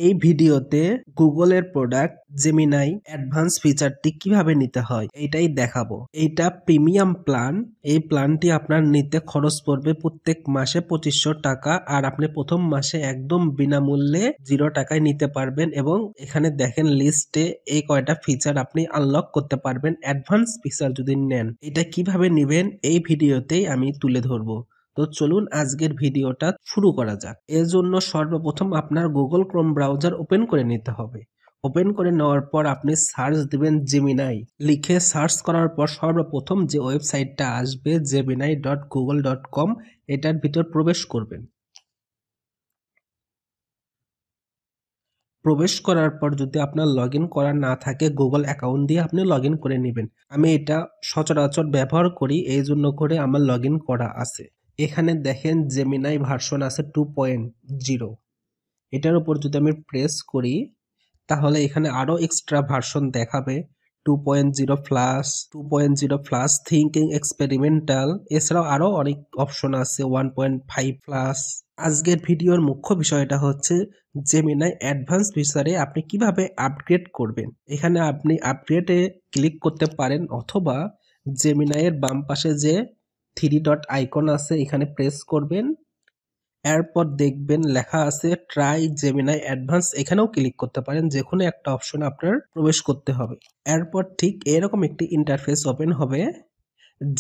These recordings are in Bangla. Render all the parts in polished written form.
এই ভিডিওতে গুগলের প্রোডাক্ট জেমিনাই অ্যাডভান্স ফিচারটি কিভাবে নিতে হয় এইটাই দেখাবো। এইটা প্রিমিয়াম প্ল্যান। এই প্ল্যানটি আপনার নিতে খরচ পড়বে প্রত্যেক মাসে 2500 টাকা, আর আপনি প্রথম মাসে একদম বিনামূল্যে 0 টাকায় নিতে পারবেন। এবং এখানে দেখেন লিস্টে এই কয়টা ফিচার আপনি আনলক করতে পারবেন অ্যাডভান্স ফিচার যদি নেন। এটা কিভাবে নেবেন এই ভিডিওতেই আমি তুলে ধরবো। তো চলুন আজকের ভিডিওটা শুরু করা যাক। এর জন্য সর্বপ্রথম আপনার গুগল ক্রোম ব্রাউজার ওপেন করে নিতে হবে। ওপেন করে নেওয়ার পর আপনি সার্চ দিবেন জেমিনাই লিখে। সার্চ করার পর সর্বপ্রথম যে ওয়েবসাইটটা আসবে gemini.google.com, এটার ভিতর প্রবেশ করবেন। প্রবেশ করার পর যদি আপনার লগ ইন করা না থাকে, গুগল অ্যাকাউন্ট দিয়ে আপনি লগ ইন করে নেবেন। আমি এটা সচরাচর ব্যবহার করি, এই জন্য করে আমার লগ ইন করা আছে। এখানে দেখেন জেমিনাই ভার্সন আছে 2.0। এটার উপর যদি আমি প্রেস করি তাহলে এখানে আরো এক্সট্রা ভার্সন দেখাবে 2.0 প্লাস, 2.0 প্লাস থিঙ্কিং এক্সপেরিমেন্টাল, এছাড়াও আরো অনেক অপশন আছে 1.5 প্লাস। আজকের ভিডিওর মুখ্য বিষয়টা হচ্ছে জেমিনাই অ্যাডভান্স ফিচারে আপনি কিভাবে আপগ্রেড করবেন। এখানে আপনি আপগ্রেডে ক্লিক করতে পারেন, অথবা জেমিনাইয়ের বাম পাশে যে 3 ডট আইকন আছে এখানে প্রেস করবেন। এরপর দেখবেন লেখা আছে ট্রাই জেমিনাই অ্যাডভান্স, এখানেও ক্লিক করতে পারেন। যে কোনো একটা অপশন আপনার প্রবেশ করতে হবে। এরপর ঠিক এরকম একটি ইন্টারফেস ওপেন হবে।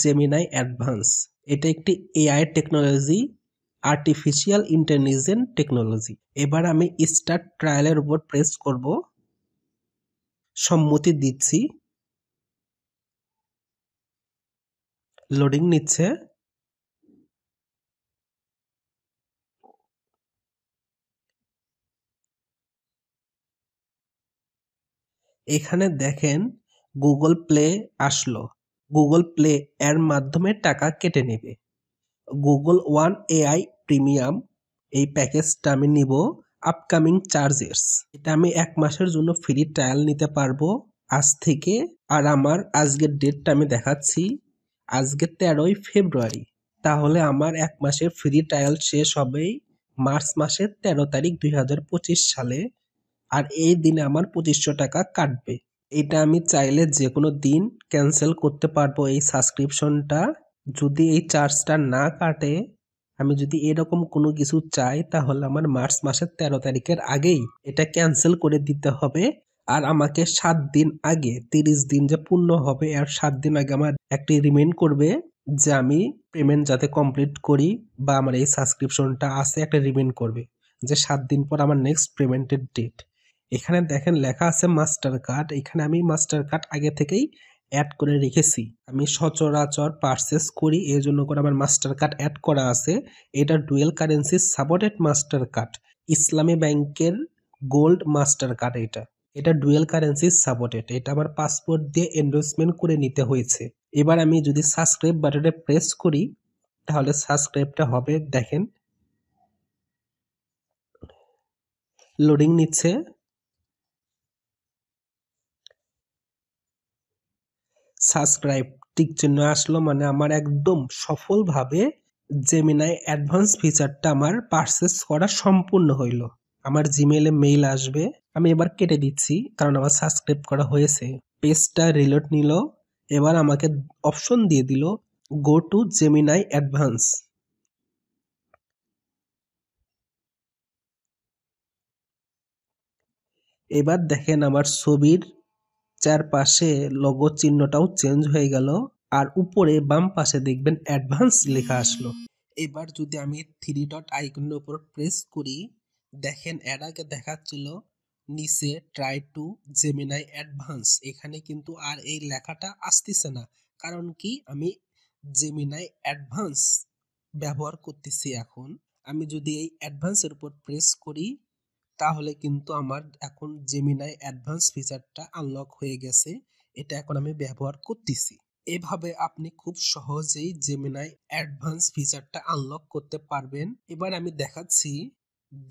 জেমিনাই অ্যাডভান্স এটা একটি AI technology, artificial intelligence technology. এবার আমি স্টার্ট ট্রায়ালের উপর প্রেস করব, সম্মতি দিচ্ছি, লোডিং নিচ্ছে। এখানে দেখেন গুগল প্লে আসলো। গুগল প্লে এর মাধ্যমে টাকা কেটে নেবে। গুগল ওয়ান এআই প্রিমিয়াম এই প্যাকেজটা আমি নিব আপকামিং চার্জেস। এটা আমি 1 মাসের জন্য ফ্রি ট্রায়াল নিতে পারবো আজ থেকে। আর আমার আজকের ডেটটা আমি দেখাচ্ছি, আজকে 13ই ফেব্রুয়ারি। তাহলে আমার 1 মাসের ফ্রি ট্রায়াল শেষ হবে মার্চ মাসের 13 তারিখ 2025 সালে। আর এই দিনে আমার 2500 টাকা কাটবে। এটা আমি চাইলে যে কোনো দিন ক্যান্সেল করতে পারবো এই সাবস্ক্রিপশনটা। যদি এই চার্জটা না কাটে, আমি যদি এরকম কোনো কিছু চাই, তাহলে আমার মার্চ মাসের 13 তারিখের আগেই এটা ক্যান্সেল করে দিতে হবে। আর আমাকে 7 দিন আগে, 30 দিন যে পূর্ণ হবে আর 7 দিন আগে আমার একটি রিমাইন্ড করবে যে আমি পেমেন্ট যাতে কমপ্লিট করি, বা আমার এই সাবস্ক্রিপশনটা আছে একটা রিমাইন্ড করবে যে 7 দিন পর আমার নেক্সট পেমেন্টের ডেট। এখানে দেখেন লেখা আছে মাস্টার কার্ড। এখানে আমি মাস্টার কার্ড আগে থেকেই অ্যাড করে রেখেছি। আমি সচরাচর পারচেস করি, এই জন্য করে আমার মাস্টার কার্ড অ্যাড করা আছে। এটা dual currency supported master card, ইসলামী ব্যাংকের গোল্ড মাস্টার কার্ড। এটা এটা ডুয়েল কারেন্সি সাপোর্টেড। এটা আমার পাসপোর্ট দিয়ে এন্ডোর্সমেন্ট করে নিতে হয়েছে। এবার আমি যদি সাবস্ক্রাইব বাটনে প্রেস করি তাহলে সাবস্ক্রাইবটা হবে। দেখেন লোডিং নিচ্ছে। সাবস্ক্রাইব টিক চিহ্ন আসলো, মানে আমার একদম সফলভাবে জেমিনাই অ্যাডভান্স ফিচারটা আমার পারচেস করা সম্পূর্ণ হইল। আমার জিমেইলে মেইল আসবে। আমি এবার কেটে দিচ্ছি কারণ আমার সাবস্ক্রাইব করা হয়েছে। পেজটা রিলোড নিল। এবার আমাকে অপশন দিয়ে দিল গো টু জেমিনাই অ্যাডভান্স। এবার দেখেন আমার ছবির চারপাশে লোগো চিহ্নটাও চেঞ্জ হয়ে গেল। আর উপরে বাম পাশে দেখবেন অ্যাডভান্স লেখা আসলো। এবার যদি আমি 3 ডট আইকনের উপর প্রেস করি, দেখেন এর আগে দেখাচ্ছিল নিচে ট্রাই টু জেমিনাই অ্যাডভান্স, এখানে কিন্তু আর এই লেখাটা আসতেছে না। কারণ কি, আমি জেমিনাই অ্যাডভান্স ব্যবহার করতেছি এখন। আমি যদি এই অ্যাডভান্সের উপর প্রেস করি তাহলে কিন্তু আমার এখন জেমিনাই অ্যাডভান্স ফিচারটা আনলক হয়ে গেছে। এটা এখন আমি ব্যবহার করতেছি। এভাবে আপনি খুব সহজেই জেমিনাই অ্যাডভান্স ফিচারটা আনলক করতে পারবেন। এবার আমি দেখাচ্ছি।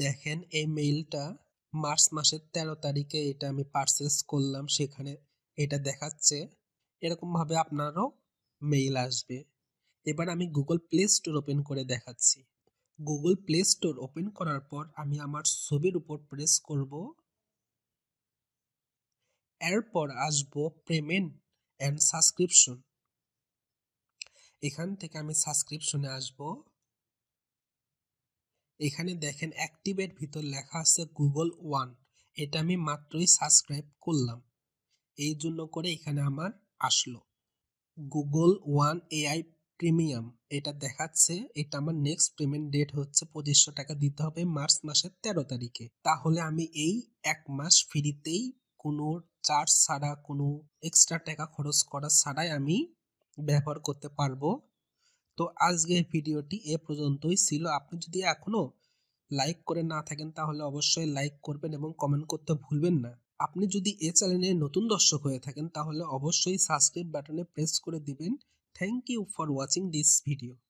দেখেন এই মেইলটা মার্চ মাসের 13 তারিখে এটা আমি পারচেস করলাম, সেখানে এটা দেখাচ্ছে। এরকম ভাবে আপনারও মেইল আসবে। এবার আমি গুগল প্লে স্টোর ওপেন করে দেখাচ্ছি। গুগল প্লে স্টোর ওপেন করার পর আমি আমার ছবির উপর প্রেস করব। এরপর আসবো পেমেন্ট অ্যান্ড সাবস্ক্রিপশন। এখান থেকে আমি সাবস্ক্রিপশনে আসব। এখানে দেখেন অ্যাক্টিভের ভিতর লেখা আছে গুগল ওয়ান। এটা আমি মাত্রই সাবস্ক্রাইব করলাম, এই জন্য করে এখানে আমার আসলো গুগল ওয়ান এআই প্রিমিয়াম। এটা দেখাচ্ছে এটা আমার নেক্সট পেমেন্ট ডেট হচ্ছে 2500 টাকা দিতে হবে মার্চ মাসের 13 তারিখে। তাহলে আমি এই 1 মাস ফ্রিতেই কোনো চার্জ ছাড়া, কোনো এক্সট্রা টাকা খরচ করা ছাড়াই আমি ব্যবহার করতে পারবো। তো আজকের ভিডিওটি এ পর্যন্তই ছিল। আপনি যদি এখনো লাইক করে না থাকেন তাহলে অবশ্যই লাইক করবেন এবং কমেন্ট করতে ভুলবেন না। আপনি যদি এই চ্যানেলে নতুন দর্শক হয়ে থাকেন তাহলে অবশ্যই সাবস্ক্রাইব বাটনে প্রেস করে দিবেন। Thank you for watching this video.